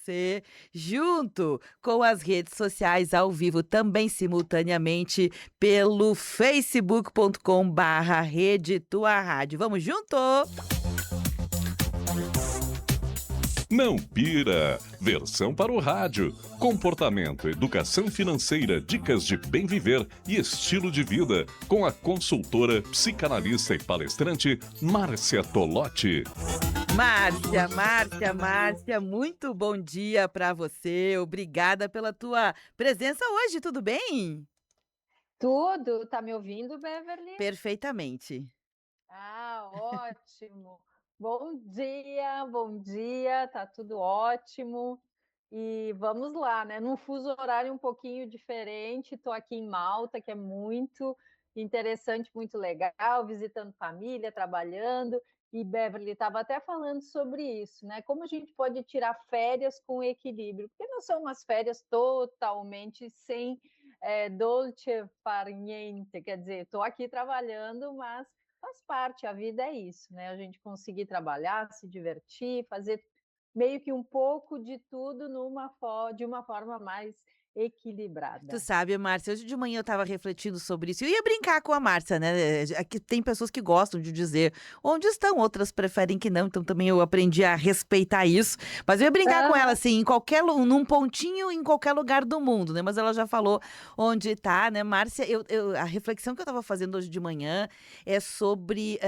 você, junto com as redes sociais ao vivo, também simultaneamente pelo facebook.com/Rede Tua Rádio. Vamos junto? Não pira! Versão para o rádio. Comportamento, educação financeira, dicas de bem viver e estilo de vida. Com a consultora, psicanalista e palestrante Márcia Tolotti. Márcia, muito bom dia para você. Obrigada pela tua presença hoje, tudo bem? Tudo. Tá me ouvindo, Beverly? Perfeitamente. Ótimo. Bom dia, tá tudo ótimo. E vamos lá, né? Num fuso horário um pouquinho diferente, tô aqui em Malta, que é muito interessante, muito legal, visitando família, trabalhando. E Beverly estava até falando sobre isso, né? Como a gente pode tirar férias com equilíbrio? Porque não são umas férias totalmente sem dolce far niente, quer dizer, estou aqui trabalhando, mas faz parte, a vida é isso, né? A gente conseguir trabalhar, se divertir, fazer meio que um pouco de tudo de uma forma mais Tu equilibrada. sabe, Márcia, hoje de manhã eu estava refletindo sobre isso. Eu ia brincar com a Márcia, né? Aqui tem pessoas que gostam de dizer onde estão, outras preferem que não, então também eu aprendi a respeitar isso. Mas eu ia brincar com ela, Aham. assim, num pontinho em qualquer lugar do mundo, né? Mas ela já falou onde tá, né, Márcia? A reflexão que eu estava fazendo hoje de manhã é sobre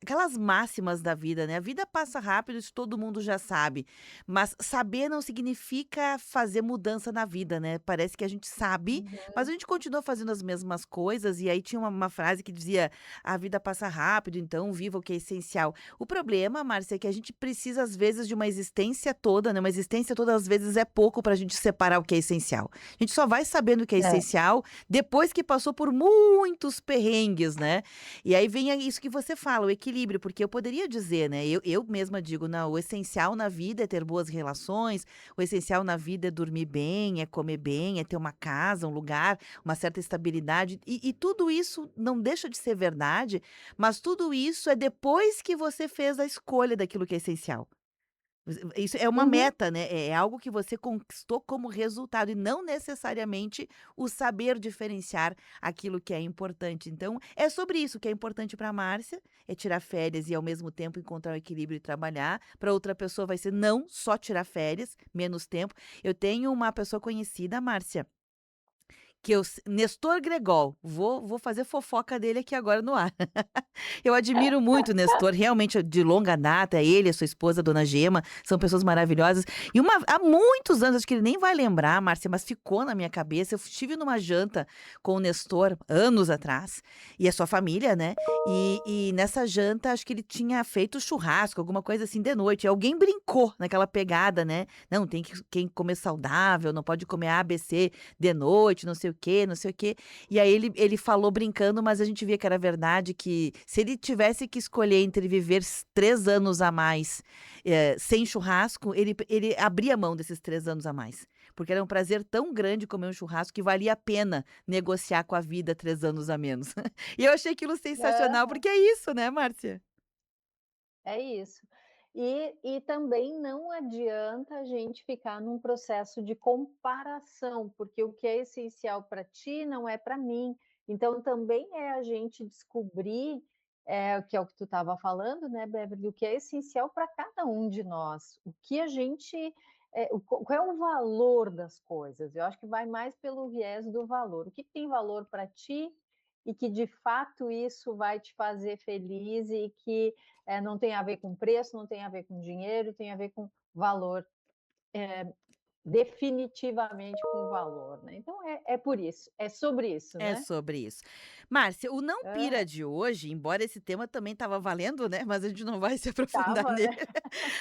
aquelas máximas da vida, né? A vida passa rápido, isso todo mundo já sabe. Mas saber não significa fazer mudança na vida, né? Parece que a gente sabe, mas a gente continua fazendo as mesmas coisas. E aí tinha uma frase que dizia: a vida passa rápido, então viva o que é essencial. O problema, Márcia, é que a gente precisa, às vezes, de uma existência toda, né? Uma existência toda, às vezes, é pouco para a gente separar o que é essencial. A gente só vai sabendo o que é É. essencial depois que passou por muitos perrengues, né? E aí vem isso que você fala, o equilíbrio, porque eu poderia dizer, né? Eu mesma digo, não, o essencial na vida é ter boas relações, o essencial na vida é dormir bem, é comer bem, é ter uma casa, um lugar, uma certa estabilidade. E tudo isso não deixa de ser verdade, mas tudo isso é depois que você fez a escolha daquilo que é essencial. Isso é uma Uhum. meta, né? É algo que você conquistou como resultado e não necessariamente o saber diferenciar aquilo que é importante. Então, é sobre isso que é importante para a Márcia, é tirar férias e ao mesmo tempo encontrar o equilíbrio e trabalhar. Para outra pessoa vai ser não só tirar férias, menos tempo. Eu tenho uma pessoa conhecida, Márcia, Nestor Gregol, vou fazer fofoca dele aqui agora no ar. Eu admiro muito o Nestor, realmente de longa data, ele, a sua esposa, a dona Gema, são pessoas maravilhosas. E há muitos anos, acho que ele nem vai lembrar, Márcia, mas ficou na minha cabeça. Eu estive numa janta com o Nestor anos atrás, e a sua família, né? E nessa janta, acho que ele tinha feito churrasco, alguma coisa assim de noite. E alguém brincou naquela pegada, né? Não, tem que comer saudável, não pode comer A, B, C de noite, não sei o quê, não sei o quê. E aí ele falou brincando, mas a gente via que era verdade, que se ele tivesse que escolher entre viver 3 anos a mais, sem churrasco, ele abria mão desses 3 anos a mais. Porque era um prazer tão grande comer um churrasco que valia a pena negociar com a vida 3 anos a menos. E eu achei aquilo sensacional, Aham. porque é isso, né, Márcia? É isso. E também não adianta a gente ficar num processo de comparação, porque o que é essencial para ti não é para mim. Então, também é a gente descobrir, que é o que tu estava falando, né, Beverly, o que é essencial para cada um de nós. O que a gente. Qual é o valor das coisas? Eu acho que vai mais pelo viés do valor. O que tem valor para ti e que de fato isso vai te fazer feliz e que não tem a ver com preço, não tem a ver com dinheiro, tem a ver com valor, definitivamente com valor, né? Então é por isso, é sobre isso, É né? sobre isso. Márcia, o não pira Ah, de hoje, embora esse tema também estava valendo, né, mas a gente não vai se aprofundar tava, nele. né?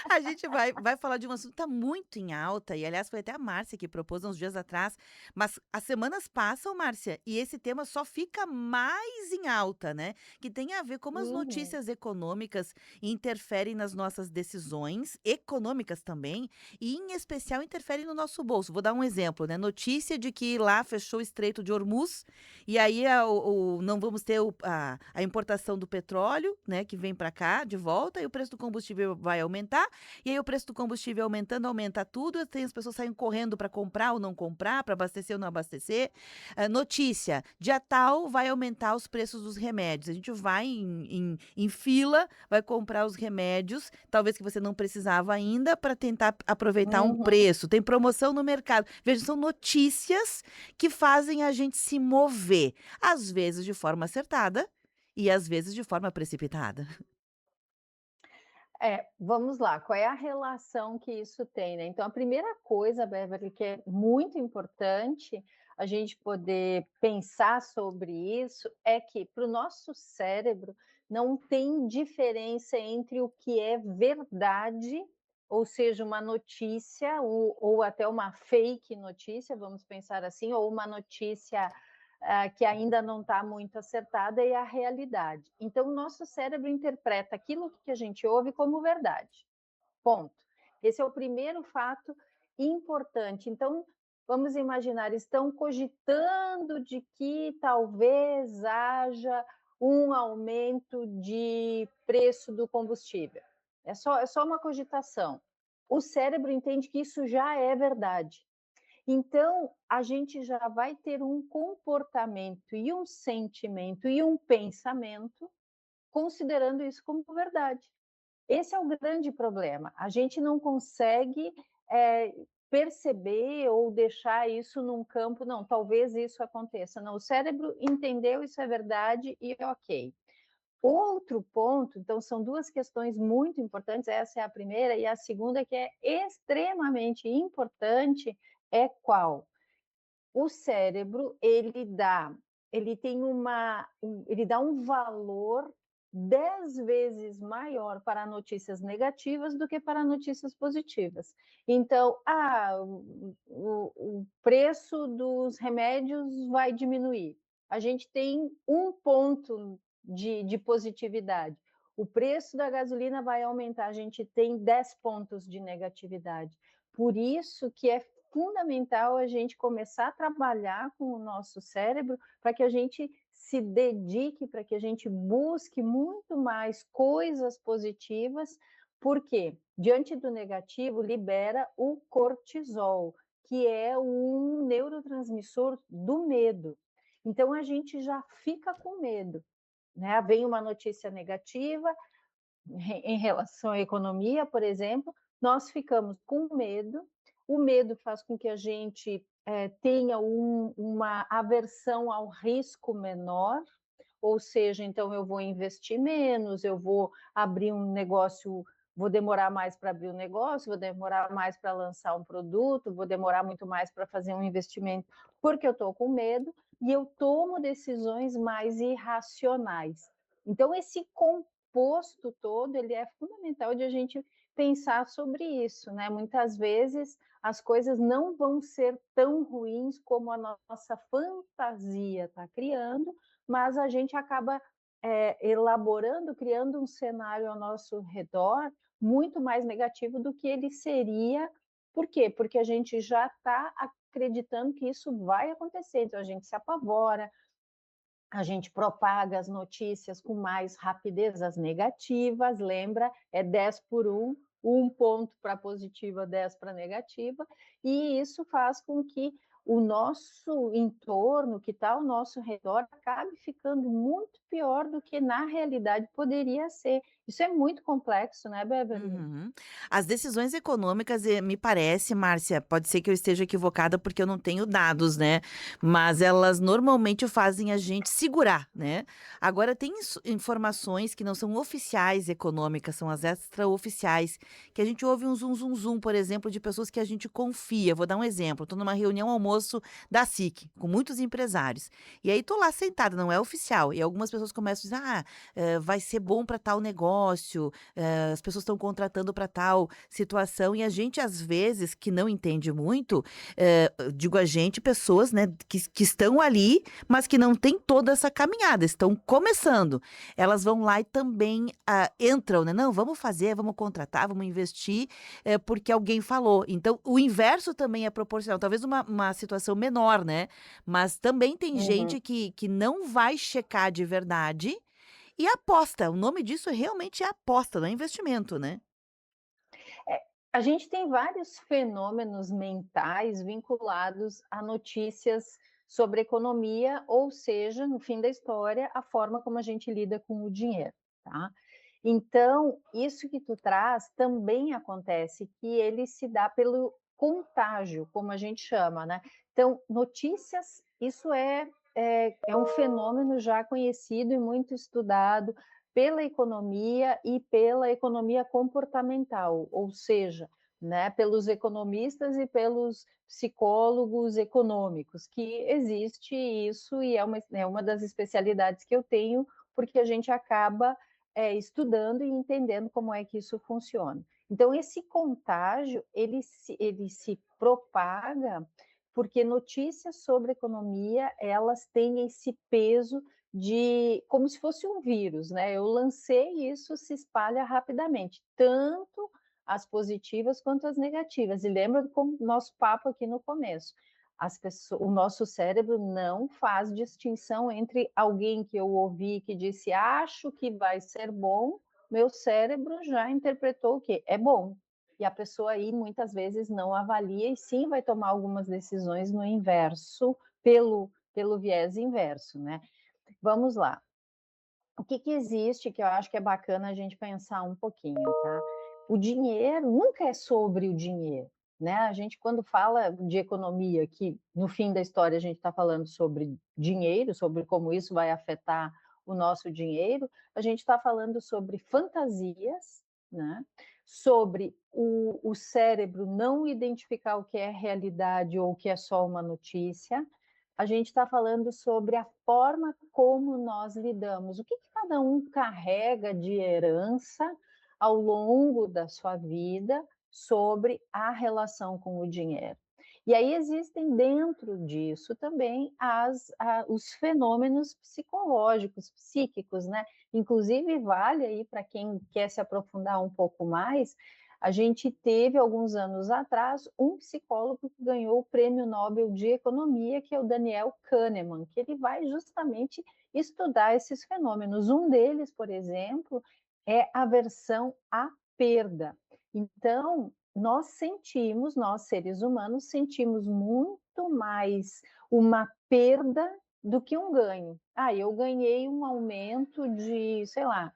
A gente vai falar de um assunto que tá muito em alta, e aliás foi até a Márcia que propôs há uns dias atrás, mas as semanas passam, Márcia, e esse tema só fica mais em alta, né, que tem a ver como as Uhum. notícias econômicas interferem nas nossas decisões, econômicas também, e em especial interferem no nosso bolso. Vou dar um exemplo, né? Notícia de que lá fechou o Estreito de Hormuz e aí não vamos ter a importação do petróleo, né? Que vem para cá de volta e o preço do combustível vai aumentar. E aí o preço do combustível aumentando, aumenta tudo. Tem as pessoas saindo correndo para comprar ou não comprar, para abastecer ou não abastecer. Notícia, dia tal vai aumentar os preços dos remédios. A gente vai em fila, vai comprar os remédios, talvez que você não precisava ainda, para tentar aproveitar um Uhum. preço. Tem promoção no mercado. Veja, são notícias que fazem a gente se mover, às vezes de forma acertada e às vezes de forma precipitada. Vamos lá, qual é a relação que isso tem, né? Então, a primeira coisa, Beverly, que é muito importante a gente poder pensar sobre isso, é que para o nosso cérebro não tem diferença entre o que é verdade, ou seja, uma notícia, ou até uma fake notícia, vamos pensar assim, ou uma notícia que ainda não está muito acertada, e a realidade. Então, o nosso cérebro interpreta aquilo que a gente ouve como verdade. Ponto. Esse é o primeiro fato importante. Então, vamos imaginar, estão cogitando de que talvez haja um aumento de preço do combustível. É só uma cogitação. O cérebro entende que isso já é verdade. Então, a gente já vai ter um comportamento e um sentimento e um pensamento considerando isso como verdade. Esse é o grande problema. A gente não consegue perceber ou deixar isso num campo, não, talvez isso aconteça. Não, o cérebro entendeu isso é verdade e ok. Outro ponto, então, são duas questões muito importantes, essa é a primeira, e a segunda, que é extremamente importante, é qual? O cérebro, ele dá um valor 10 vezes maior para notícias negativas do que para notícias positivas. Então, o preço dos remédios vai diminuir. A gente tem um ponto de positividade. O preço da gasolina vai aumentar, a gente tem 10 pontos de negatividade. Por isso que é fundamental a gente começar a trabalhar com o nosso cérebro para que a gente se dedique, para que a gente busque muito mais coisas positivas, porque diante do negativo libera o cortisol, que é um neurotransmissor do medo. Então a gente já fica com medo, né? Vem uma notícia negativa em relação à economia, por exemplo, nós ficamos com medo. O medo faz com que a gente tenha uma aversão ao risco menor, ou seja, então eu vou investir menos, eu vou abrir um negócio, vou demorar mais para abrir um negócio, vou demorar mais para lançar um produto, vou demorar muito mais para fazer um investimento, porque eu estou com medo e eu tomo decisões mais irracionais. Então, esse composto todo, ele é fundamental de a gente pensar sobre isso, né? Muitas vezes as coisas não vão ser tão ruins como a nossa fantasia está criando, mas a gente acaba elaborando, criando um cenário ao nosso redor muito mais negativo do que ele seria. Por quê? Porque a gente já está acreditando que isso vai acontecer, então a gente se apavora, a gente propaga as notícias com mais rapidez, as negativas, lembra? É 10 por 1, 1 ponto para positiva, 10 para negativa, e isso faz com que o nosso entorno, que está ao nosso redor, acabe ficando muito pior do que na realidade poderia ser. Isso é muito complexo, né, Beverly? Uhum. As decisões econômicas, me parece, Márcia, pode ser que eu esteja equivocada porque eu não tenho dados, né? Mas elas normalmente fazem a gente segurar, né? Agora, tem informações que não são oficiais econômicas, são as extraoficiais, que a gente ouve um zum, zum, zum, por exemplo, de pessoas que a gente confia. Vou dar um exemplo. Estou numa reunião almoço da SIC, com muitos empresários. E aí estou lá sentada, não é oficial. E algumas pessoas começam a dizer, vai ser bom para tal negócio. negócio, as pessoas estão contratando para tal situação e a gente, às vezes, que não entende muito, digo a gente, pessoas, né, que estão ali, mas que não têm toda essa caminhada, estão começando. Elas vão lá e também entram, né? Não, vamos fazer, vamos contratar, vamos investir, porque alguém falou. Então, o inverso também é proporcional. Talvez uma situação menor, né? Mas também tem Uhum. gente que não vai checar de verdade e aposta. O nome disso realmente é aposta, não é investimento, né? É, a gente tem vários fenômenos mentais vinculados a notícias sobre economia, ou seja, no fim da história, a forma como a gente lida com o dinheiro, tá? Então, isso que tu traz também acontece, que ele se dá pelo contágio, como a gente chama, né? Então, notícias, isso é um fenômeno já conhecido e muito estudado pela economia e pela economia comportamental, ou seja, né, pelos economistas e pelos psicólogos econômicos, que existe isso e é uma das especialidades que eu tenho, porque a gente acaba estudando e entendendo como é que isso funciona. Então, esse contágio, ele se propaga porque notícias sobre economia, elas têm esse peso de como se fosse um vírus, né? Eu lancei isso, se espalha rapidamente, tanto as positivas quanto as negativas. E lembra do nosso papo aqui no começo. O nosso cérebro não faz distinção entre alguém que eu ouvi que disse acho que vai ser bom, meu cérebro já interpretou o que é bom. E a pessoa aí muitas vezes não avalia e sim vai tomar algumas decisões no inverso, pelo viés inverso, né? Vamos lá. O que existe que eu acho que é bacana a gente pensar um pouquinho, tá? O dinheiro nunca é sobre o dinheiro, né? A gente, quando fala de economia, que no fim da história a gente está falando sobre dinheiro, sobre como isso vai afetar o nosso dinheiro, a gente está falando sobre fantasias, né? Sobre o cérebro não identificar o que é realidade ou o que é só uma notícia, a gente está falando sobre a forma como nós lidamos, o que cada um carrega de herança ao longo da sua vida sobre a relação com o dinheiro. E aí existem dentro disso também os fenômenos psicológicos, psíquicos, né? Inclusive vale aí para quem quer se aprofundar um pouco mais, a gente teve, alguns anos atrás, um psicólogo que ganhou o Prêmio Nobel de Economia, que é o Daniel Kahneman, que ele vai justamente estudar esses fenômenos. Um deles, por exemplo, é a aversão à perda. Então, nós seres humanos, sentimos muito mais uma perda do que um ganho. Ah, eu ganhei um aumento de, sei lá,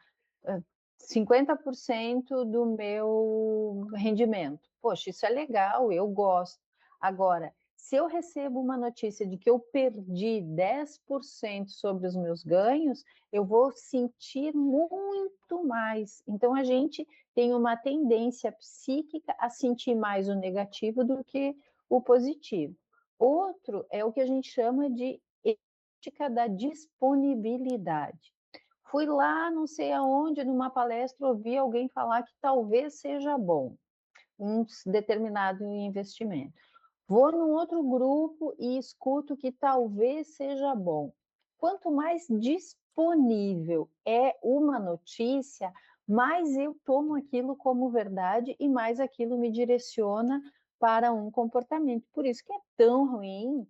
50% do meu rendimento. Poxa, isso é legal, eu gosto. Agora, se eu recebo uma notícia de que eu perdi 10% sobre os meus ganhos, eu vou sentir muito mais. Então, a gente tem uma tendência psíquica a sentir mais o negativo do que o positivo. Outro é o que a gente chama de ética da disponibilidade. Fui lá, não sei aonde, numa palestra, ouvi alguém falar que talvez seja bom um determinado investimento. Vou num outro grupo e escuto que talvez seja bom. Quanto mais disponível é uma notícia, mais eu tomo aquilo como verdade e mais aquilo me direciona para um comportamento. Por isso que é tão ruim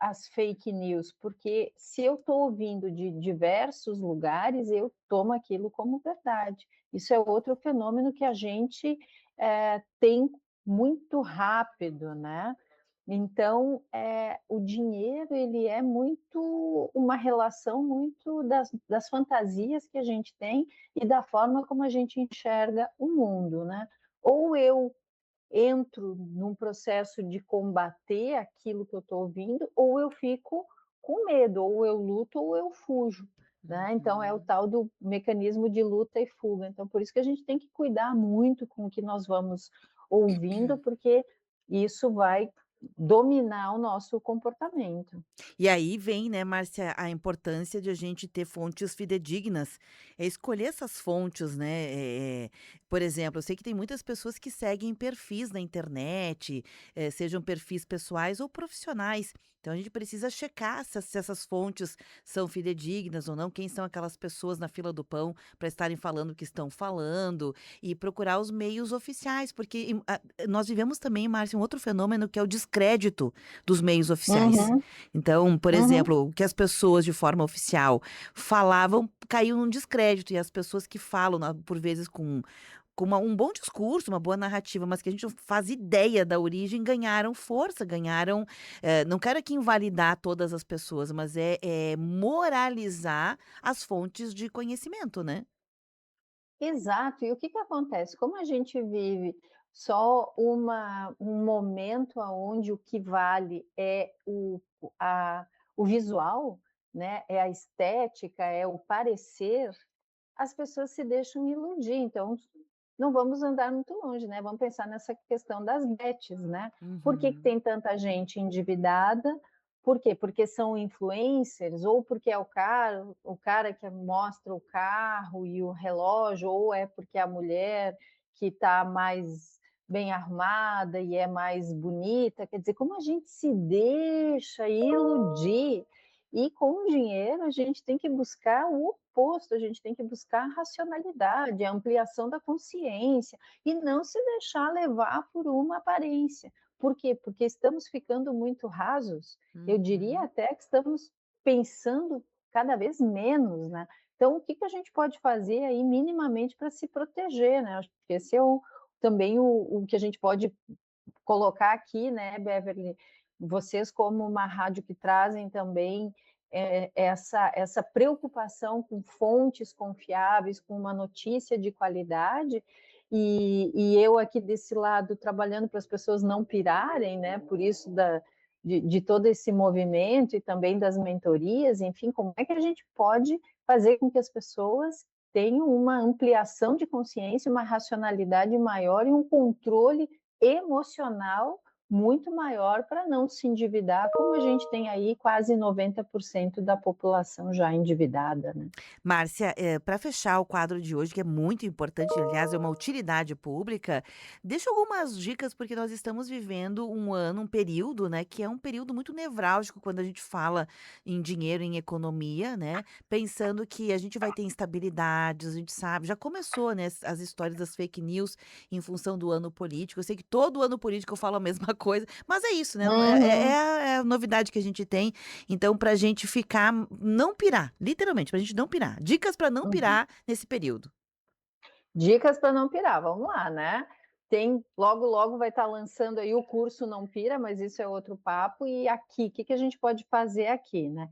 as fake news, porque se eu estou ouvindo de diversos lugares, eu tomo aquilo como verdade. Isso é outro fenômeno que a gente tem muito rápido, né? Então, o dinheiro ele é muito uma relação muito das fantasias que a gente tem e da forma como a gente enxerga o mundo, né? Ou eu entro num processo de combater aquilo que eu estou ouvindo, ou eu fico com medo, ou eu luto ou eu fujo. Né? Então, é o tal do mecanismo de luta e fuga. Então, por isso que a gente tem que cuidar muito com o que nós vamos ouvindo, porque isso vai dominar o nosso comportamento. E aí vem, né, Márcia, a importância de a gente ter fontes fidedignas. É escolher essas fontes, né? Por exemplo, eu sei que tem muitas pessoas que seguem perfis na internet, sejam perfis pessoais ou profissionais. Então a gente precisa checar se essas fontes são fidedignas ou não, quem são aquelas pessoas na fila do pão para estarem falando o que estão falando e procurar os meios oficiais, porque nós vivemos também, Márcia, um outro fenômeno que é o descrédito dos meios oficiais. Uhum, Então, por uhum. exemplo, o que as pessoas de forma oficial falavam caiu num descrédito, e as pessoas que falam, por vezes, com um bom discurso, uma boa narrativa, mas que a gente não faz ideia da origem, ganharam força, ganharam. Não quero aqui invalidar todas as pessoas, mas é moralizar as fontes de conhecimento, né? Exato. E o que que acontece? Como a gente vive só um momento aonde o que vale é o visual, né, é a estética, é o parecer, as pessoas se deixam iludir. Então, não vamos andar muito longe, né? Vamos pensar nessa questão das bets, né? Por que que Uhum. tem tanta gente endividada? Por quê? Porque são influencers, ou porque é o cara que mostra o carro e o relógio, ou é porque é a mulher que está mais bem arrumada e é mais bonita. Quer dizer, como a gente se deixa iludir, e com o dinheiro a gente tem que buscar o oposto, a gente tem que buscar a racionalidade, a ampliação da consciência, e não se deixar levar por uma aparência. Por quê? Porque estamos ficando muito rasos. Eu diria Uhum. até que estamos pensando cada vez menos, né? Então, o que que a gente pode fazer aí minimamente para se proteger, né? Acho que esse é também o que a gente pode colocar aqui, né, Beverly, vocês como uma rádio que trazem também essa preocupação com fontes confiáveis, com uma notícia de qualidade, e eu aqui desse lado trabalhando para as pessoas não pirarem, né, por isso de todo esse movimento e também das mentorias, enfim, como é que a gente pode fazer com que as pessoas tenham uma ampliação de consciência, uma racionalidade maior e um controle emocional muito maior para não se endividar, como a gente tem aí quase 90% da população já endividada, né? Márcia, para fechar o quadro de hoje, que é muito importante, aliás, é uma utilidade pública, deixa algumas dicas, porque nós estamos vivendo um ano, um período, né, que é um período muito nevrálgico quando a gente fala em dinheiro, em economia, né, pensando que a gente vai ter instabilidades, a gente sabe, já começou, né, as histórias das fake news em função do ano político. Eu sei que todo ano político eu falo a mesma coisa, mas é isso, né, Uhum, é a novidade que a gente tem. Então, pra gente ficar não pirar, literalmente, pra gente não pirar. Dicas pra não uhum. pirar nesse período. Dicas para não pirar, vamos lá, né? Tem, logo, logo vai estar lançando aí o curso Não Pira, mas isso é outro papo. E aqui, o que que a gente pode fazer aqui, né?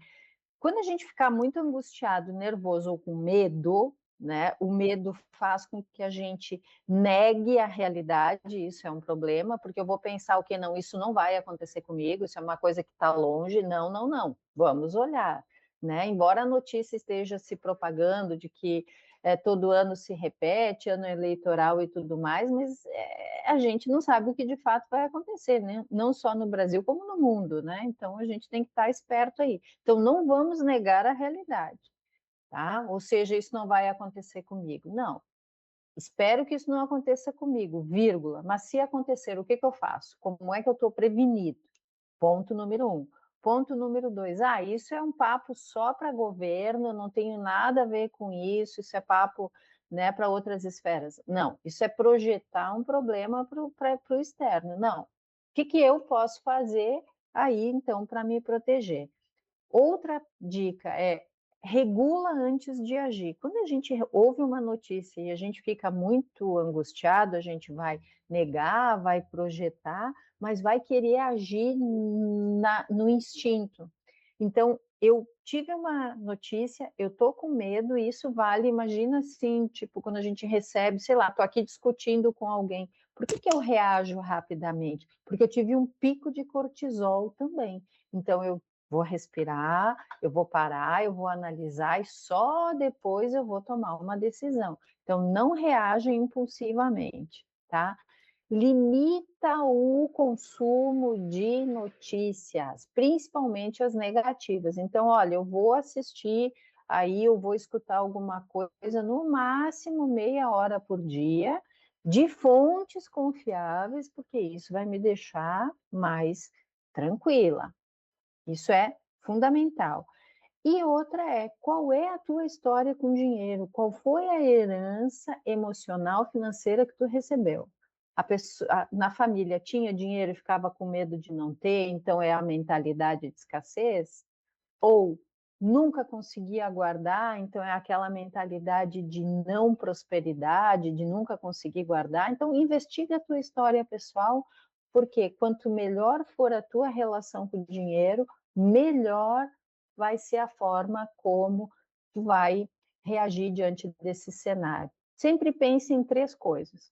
Quando a gente ficar muito angustiado, nervoso ou com medo, né, o medo faz com que a gente negue a realidade, isso é um problema, porque eu vou pensar o que não, isso não vai acontecer comigo, isso é uma coisa que está longe, não, não, não, vamos olhar, né? Embora a notícia esteja se propagando de que todo ano se repete, ano eleitoral e tudo mais, mas a gente não sabe o que de fato vai acontecer, né? Não só no Brasil como no mundo, né? Então a gente tem que estar esperto aí. Então, não vamos negar a realidade, tá? Ou seja, isso não vai acontecer comigo. Não. Espero que isso não aconteça comigo, vírgula. Mas se acontecer, o que que eu faço? Como é que eu estou prevenido? Ponto número um. Ponto número dois. Ah, isso é um papo só para governo, não tenho nada a ver com isso é papo, né, para outras esferas. Não, isso é projetar um problema para o externo. Não. O que que eu posso fazer aí, então, para me proteger? Outra dica é regula antes de agir. Quando a gente ouve uma notícia e a gente fica muito angustiado, a gente vai negar, vai projetar, mas vai querer agir no instinto. Então, eu tive uma notícia, eu tô com medo, e isso vale, imagina assim, tipo, quando a gente recebe, sei lá, tô aqui discutindo com alguém. Por que que eu reajo rapidamente? Porque eu tive um pico de cortisol também. Então, eu vou respirar, eu vou parar, eu vou analisar e só depois eu vou tomar uma decisão. Então, não reaja impulsivamente, tá? limita o consumo de notícias, principalmente as negativas. Então, olha, eu vou assistir, aí eu vou escutar alguma coisa, no máximo meia hora por dia, de fontes confiáveis, porque isso vai me deixar mais tranquila. Isso é fundamental. E outra é, qual é a tua história com dinheiro? Qual foi a herança emocional, financeira que tu recebeu? Na família tinha dinheiro e ficava com medo de não ter, então é a mentalidade de escassez? Ou nunca conseguia guardar, então é aquela mentalidade de não prosperidade, de nunca conseguir guardar? Então investiga a tua história pessoal, porque quanto melhor for a tua relação com o dinheiro, melhor vai ser a forma como tu vai reagir diante desse cenário. Sempre pense em 3 coisas: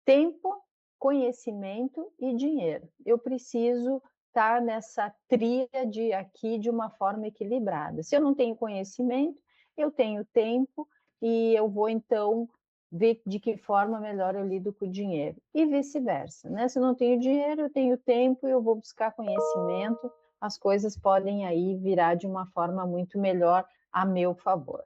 tempo, conhecimento e dinheiro. Eu preciso estar nessa tríade aqui de uma forma equilibrada. Se eu não tenho conhecimento, eu tenho tempo e eu vou então ver de que forma melhor eu lido com o dinheiro. E vice-versa, né? Se eu não tenho dinheiro, eu tenho tempo e eu vou buscar conhecimento, as coisas podem aí virar de uma forma muito melhor a meu favor.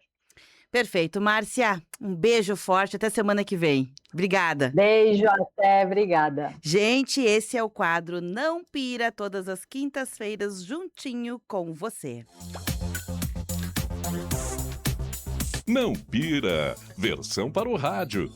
Perfeito. Márcia, um beijo forte, até semana que vem. Obrigada. Beijo, até, obrigada. Gente, esse é o quadro Não Pira, todas as quintas-feiras, juntinho com você. Não Pira, versão para o rádio.